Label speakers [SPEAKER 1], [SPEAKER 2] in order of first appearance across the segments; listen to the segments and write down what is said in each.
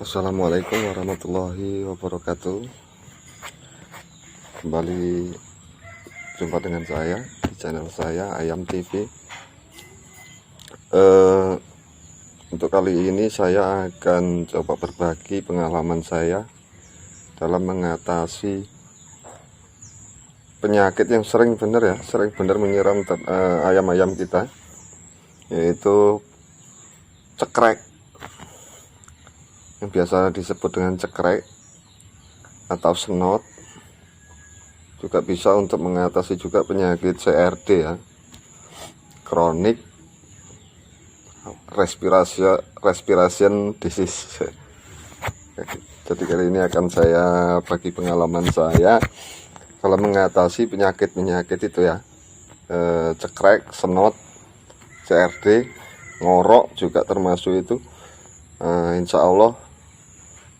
[SPEAKER 1] Assalamualaikum warahmatullahi wabarakatuh. Kembali jumpa dengan saya di channel saya Ayam TV. Untuk kali ini saya akan coba berbagi pengalaman saya dalam mengatasi penyakit yang sering benar menyiram ayam-ayam kita, yaitu cekrek, yang biasa disebut dengan cekrek atau snot. Juga bisa untuk mengatasi juga penyakit CRD ya, chronic respiration disease. Jadi kali ini akan saya bagi pengalaman saya kalau mengatasi penyakit itu ya, cekrek, snot, CRD, ngorok juga termasuk itu. Insya Allah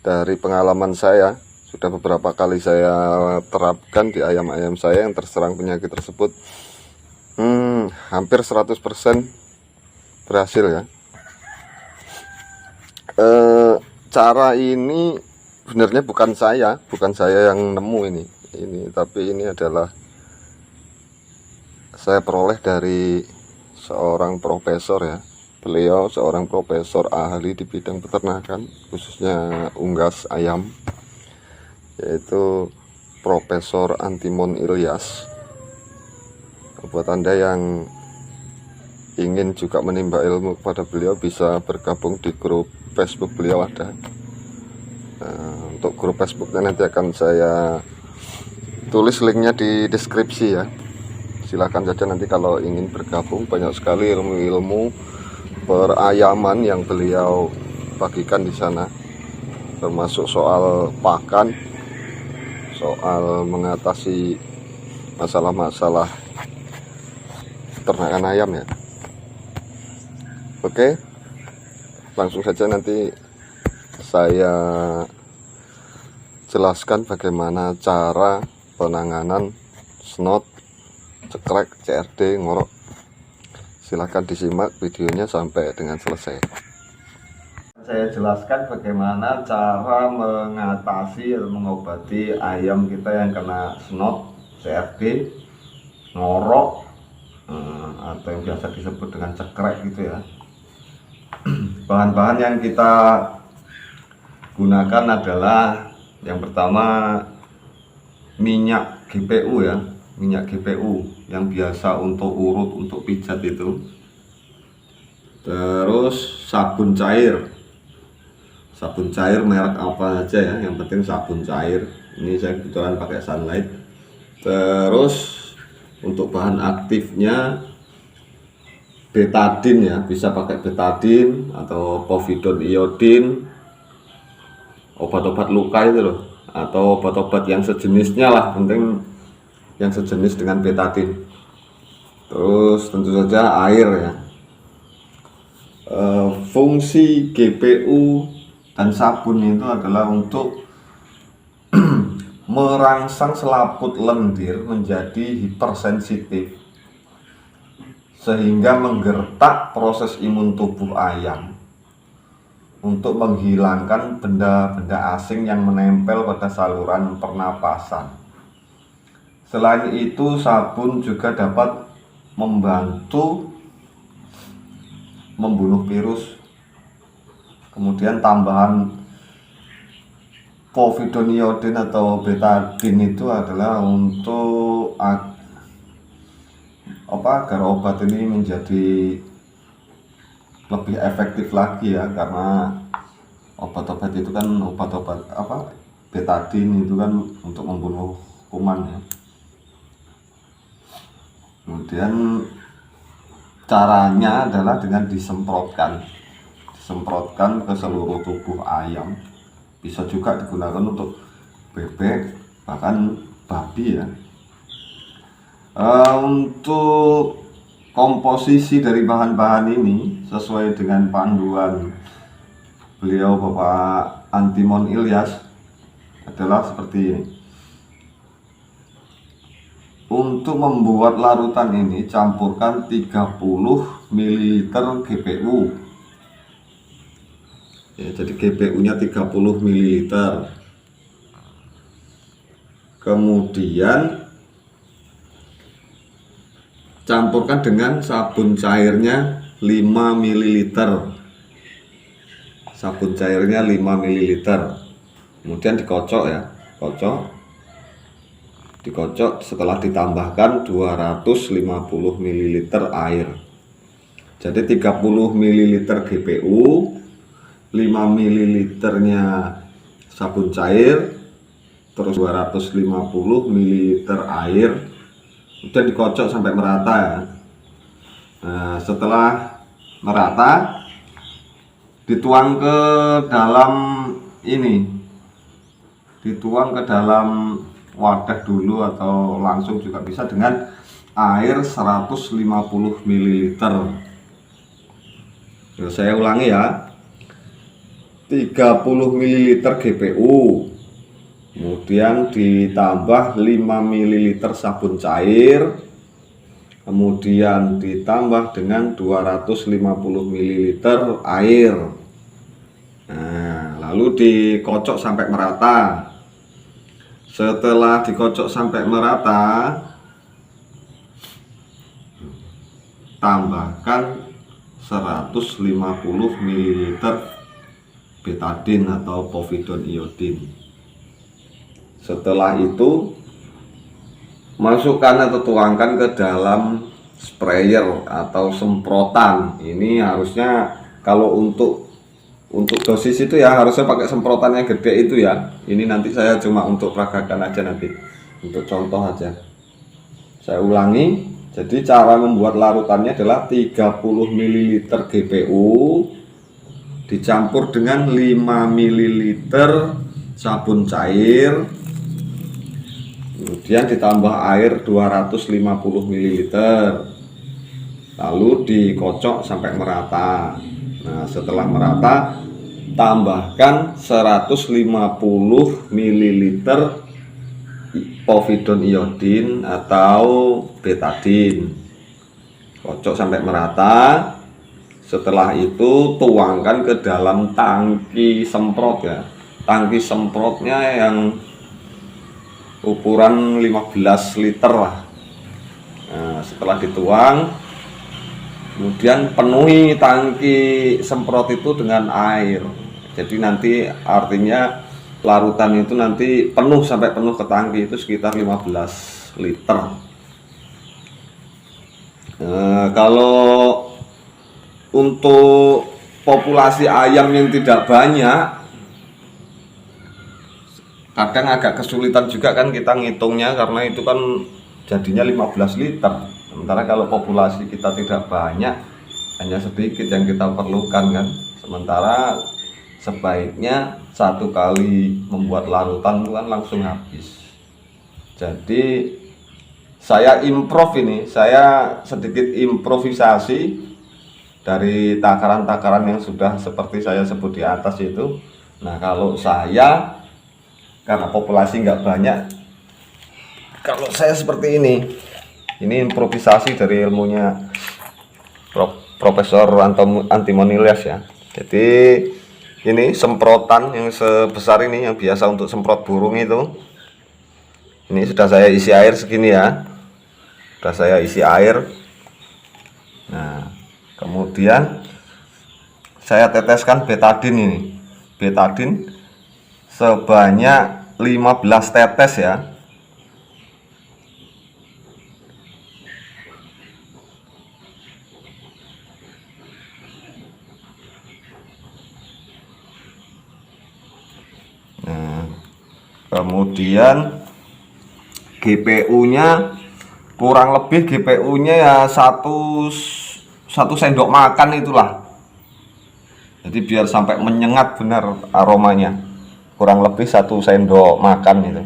[SPEAKER 1] dari pengalaman saya sudah beberapa kali saya terapkan di ayam-ayam saya yang terserang penyakit tersebut. Hampir 100% berhasil ya. Cara ini sebenarnya bukan saya yang nemu ini, tapi ini adalah saya peroleh dari seorang profesor ya. Beliau seorang profesor ahli di bidang peternakan, khususnya unggas ayam, yaitu Profesor Antimon Ilyas. Buat Anda yang ingin juga menimba ilmu kepada beliau, bisa bergabung di grup Facebook beliau ada. Untuk grup Facebooknya nanti akan saya tulis linknya di deskripsi ya. Silahkan saja nanti kalau ingin bergabung. Banyak sekali ilmu-ilmu perayaman yang beliau bagikan di sana, termasuk soal pakan, soal mengatasi masalah-masalah peternakan ayam ya. Oke, langsung saja nanti saya jelaskan bagaimana cara penanganan snot, cekrek, CRD, ngorok. Silahkan disimak videonya sampai dengan selesai. Saya jelaskan bagaimana cara mengatasi atau mengobati ayam kita yang kena snot, CRD, ngorok, atau yang biasa disebut dengan cekrek gitu ya. Bahan-bahan yang kita gunakan adalah yang pertama minyak GPU ya, minyak GPU yang biasa untuk urut, untuk pijat itu. Terus sabun cair merek apa aja ya, yang penting sabun cair. Ini saya kebetulan pakai Sunlight. Terus untuk bahan aktifnya betadine ya, bisa pakai betadine atau povidone iodine, obat-obat luka itu loh, atau obat-obat yang sejenisnya lah, penting yang sejenis dengan betadine. Terus tentu saja air ya. Fungsi GPU dan sabun itu adalah untuk merangsang selaput lendir menjadi hipersensitif, sehingga menggertak proses imun tubuh ayam untuk menghilangkan benda-benda asing yang menempel pada saluran pernapasan. Selain itu, sabun juga dapat membantu membunuh virus. Kemudian tambahan povidone iodine atau betadine itu adalah untuk agar obat ini menjadi lebih efektif lagi ya, karena obat-obat itu kan betadine itu kan untuk membunuh kuman ya. Kemudian caranya adalah dengan disemprotkan ke seluruh tubuh ayam. Bisa juga digunakan untuk bebek, bahkan babi ya. Untuk komposisi dari bahan-bahan ini sesuai dengan panduan beliau Bapak Antimon Ilyas adalah seperti ini. Untuk membuat larutan ini, campurkan 30 ml GPU ya, jadi GPU nya 30 ml. Kemudian campurkan dengan sabun cairnya 5 ml. Sabun cairnya 5 ml. Kemudian dikocok ya, dikocok setelah ditambahkan 250 ml air. Jadi 30 ml GPU, 5 ml nya sabun cair, terus 250 ml air. Udah dikocok sampai merata ya. Nah, setelah merata dituang ke dalam ini, dituang ke dalam wadah dulu atau langsung juga bisa dengan air 150 ml. Saya ulangi ya, 30 ml GPU, kemudian ditambah 5 ml sabun cair, kemudian ditambah dengan 250 ml air. Nah, lalu dikocok sampai merata. Setelah dikocok sampai merata, tambahkan 150 ml betadine atau povidone iodine. Setelah itu masukkan atau tuangkan ke dalam sprayer atau semprotan. Ini harusnya kalau untuk dosis itu ya harusnya pakai semprotan yang gede itu ya. Ini nanti saya cuma untuk peragakan aja, nanti untuk contoh aja. Saya ulangi, jadi cara membuat larutannya adalah 30 ml GPU dicampur dengan 5 ml sabun cair, kemudian ditambah air 250 ml, lalu dikocok sampai merata. Nah, setelah merata tambahkan 150 ml povidone iodine atau betadine, kocok sampai merata. Setelah itu tuangkan ke dalam tangki semprot ya. Tangki semprotnya yang ukuran 15 liter lah. Nah, setelah dituang, kemudian penuhi tangki semprot itu dengan air. Jadi nanti artinya larutan itu nanti penuh sampai penuh ke tangki itu sekitar 15 liter. Kalau untuk populasi ayam yang tidak banyak, kadang agak kesulitan juga kan kita ngitungnya, karena itu kan jadinya 15 liter. Sementara kalau populasi kita tidak banyak, hanya sedikit yang kita perlukan kan. Sementara sebaiknya satu kali membuat larutan itu kan langsung habis. Jadi saya saya sedikit improvisasi dari takaran-takaran yang sudah seperti saya sebut di atas itu. Nah, kalau saya karena populasi nggak banyak, kalau saya seperti ini improvisasi dari ilmunya Profesor Antimoniles ya. Jadi ini semprotan yang sebesar ini yang biasa untuk semprot burung itu. Ini sudah saya isi air segini ya. Sudah saya isi air. Nah, kemudian saya teteskan betadine ini. Betadine sebanyak 15 tetes ya. Nah, kemudian GPU-nya kurang lebih GPU-nya ya satu sendok makan itulah. Jadi biar sampai menyengat benar aromanya, kurang lebih 1 sendok makan itu.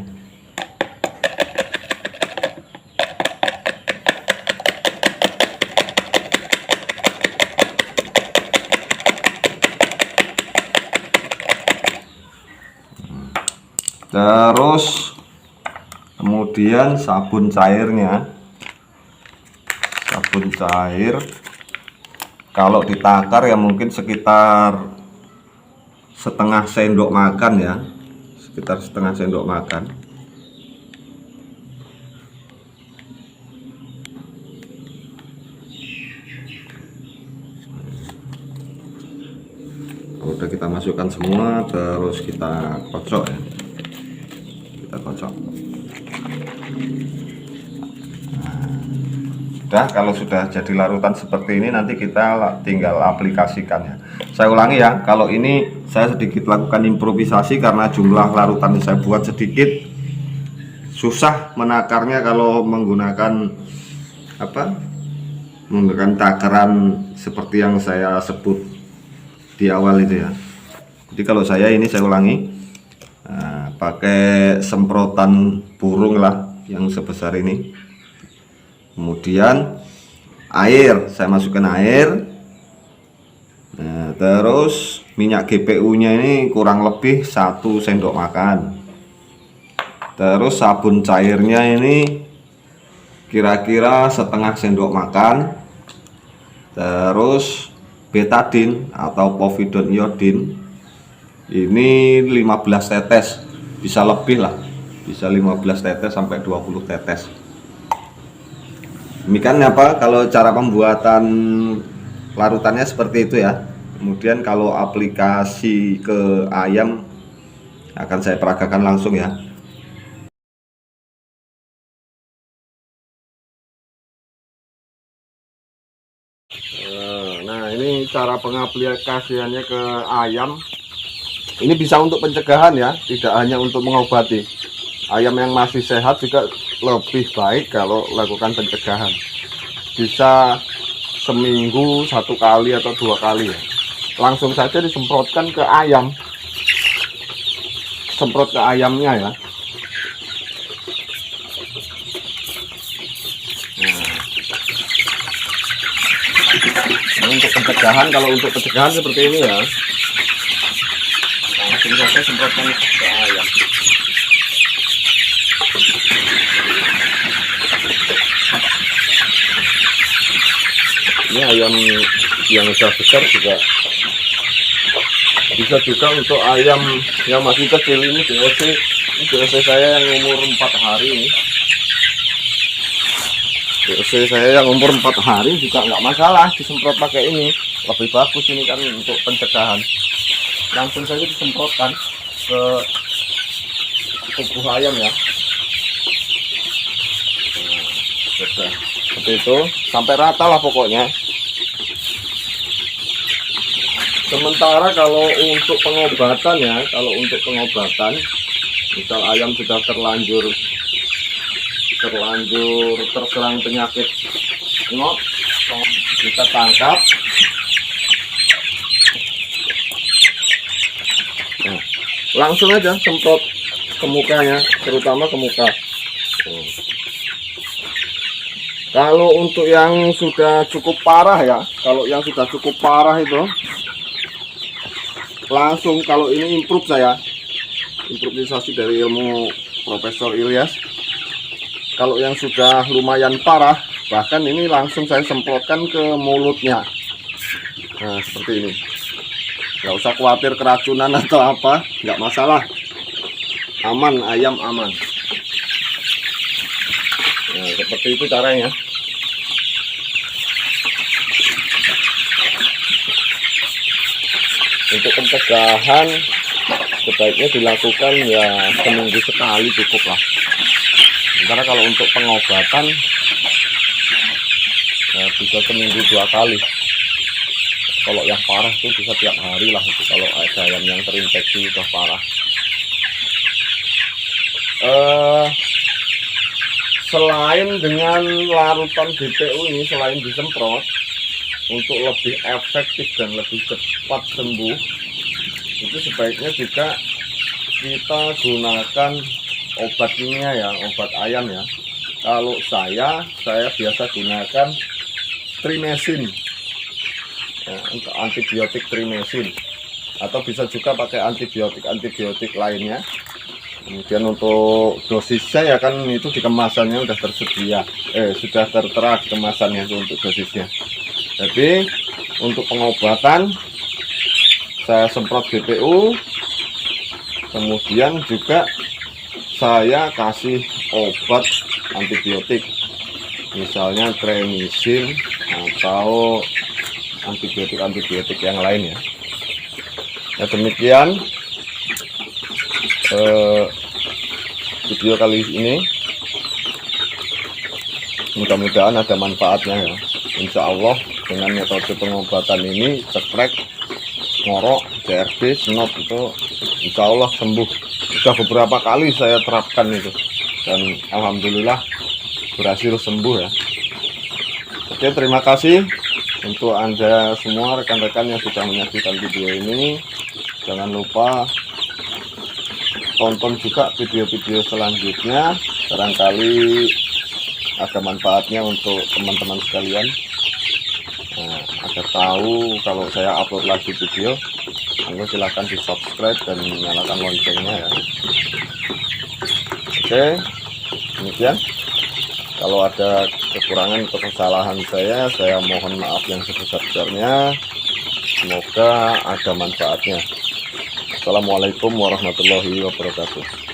[SPEAKER 1] Terus kemudian sabun cairnya, sabun cair kalau ditakar ya mungkin sekitar setengah sendok makan ya, sekitar setengah sendok makan. Udah kita masukkan semua, terus kita kocok ya, kita kocok. Nah, kalau sudah jadi larutan seperti ini, nanti kita tinggal aplikasikan ya. Saya ulangi ya, kalau ini saya sedikit lakukan improvisasi karena jumlah larutan yang saya buat sedikit, susah menakarnya kalau menggunakan menggunakan takaran seperti yang saya sebut di awal itu ya. Jadi kalau saya ulangi, pakai semprotan burung lah yang sebesar ini, kemudian air, saya masukkan air, terus minyak GPU nya ini kurang lebih 1 sendok makan, terus sabun cairnya ini kira-kira setengah sendok makan, terus betadine atau povidone iodine ini 15 tetes, bisa lebih lah, bisa 15 tetes sampai 20 tetes. Demikian kalau cara pembuatan larutannya seperti itu ya. Kemudian kalau aplikasi ke ayam akan saya peragakan langsung ya. Nah, ini cara pengaplikasiannya ke ayam. Ini bisa untuk pencegahan ya, tidak hanya untuk mengobati. Ayam yang masih sehat juga lebih baik kalau lakukan pencegahan. Bisa seminggu 1 kali atau 2 kali ya. Langsung saja disemprotkan ke ayam. Semprot ke ayamnya ya. Nah, untuk pencegahan, kalau untuk pencegahan seperti ini ya, langsung saja semprotkan ke ayam. Ini ayam yang sudah besar juga bisa, juga untuk ayam yang masih kecil. Ini DOC saya yang umur 4 hari ini. DOC saya yang umur 4 hari juga nggak masalah disemprot pakai ini, lebih bagus ini kan untuk pencegahan. Langsung saja disemprotkan ke tubuh ayam ya. Nah, seperti itu sampai rata lah pokoknya. Sementara kalau untuk pengobatan ya, misal ayam sudah terlanjur terserang penyakit NOT, kita tangkap. Nah, langsung aja semprot ke mukanya, terutama ke muka. Kalau untuk yang sudah cukup parah ya, itu langsung, kalau ini improvisasi dari ilmu Profesor Ilyas. Kalau yang sudah lumayan parah, bahkan ini langsung saya semprotkan ke mulutnya. Nah, seperti ini. Nggak usah khawatir keracunan atau apa, nggak masalah. Aman, ayam aman. Nah, seperti itu caranya. Untuk pencegahan sebaiknya dilakukan ya seminggu sekali cukup lah. Sementara kalau untuk pengobatan ya bisa seminggu 2 kali. Kalau yang parah itu bisa tiap hari lah itu, kalau ada ayam yang terinfeksi sudah parah. Selain dengan larutan GPU ini, selain disemprot, untuk lebih efektif dan lebih cepat sembuh, itu sebaiknya juga kita gunakan obat kimia ya, obat ayam ya. Kalau saya biasa gunakan trimesin ya, untuk antibiotik trimesin, atau bisa juga pakai antibiotik lainnya. Kemudian untuk dosisnya ya kan itu di kemasannya sudah tersedia, sudah tertera di kemasannya itu untuk dosisnya. Jadi untuk pengobatan saya semprot GPU, kemudian juga saya kasih obat antibiotik, misalnya Tremisil atau antibiotik yang lain ya. Ya demikian video kali ini, mudah-mudahan ada manfaatnya ya. Insya Allah dengan metode pengobatan ini, cekrek, ngorok, CRB, snot itu insya Allah sembuh. Sudah beberapa kali saya terapkan itu dan alhamdulillah berhasil sembuh ya. Oke, terima kasih untuk Anda semua rekan-rekan yang sudah menyaksikan video ini. Jangan lupa tonton juga video-video selanjutnya, barangkali ada manfaatnya untuk teman-teman sekalian. Nah, agar tahu kalau saya upload lagi video, silahkan di subscribe dan nyalakan loncengnya ya. Oke, demikian. Kalau ada kekurangan atau kesalahan saya mohon maaf yang sebesar-besarnya. Semoga ada manfaatnya. Assalamualaikum warahmatullahi wabarakatuh.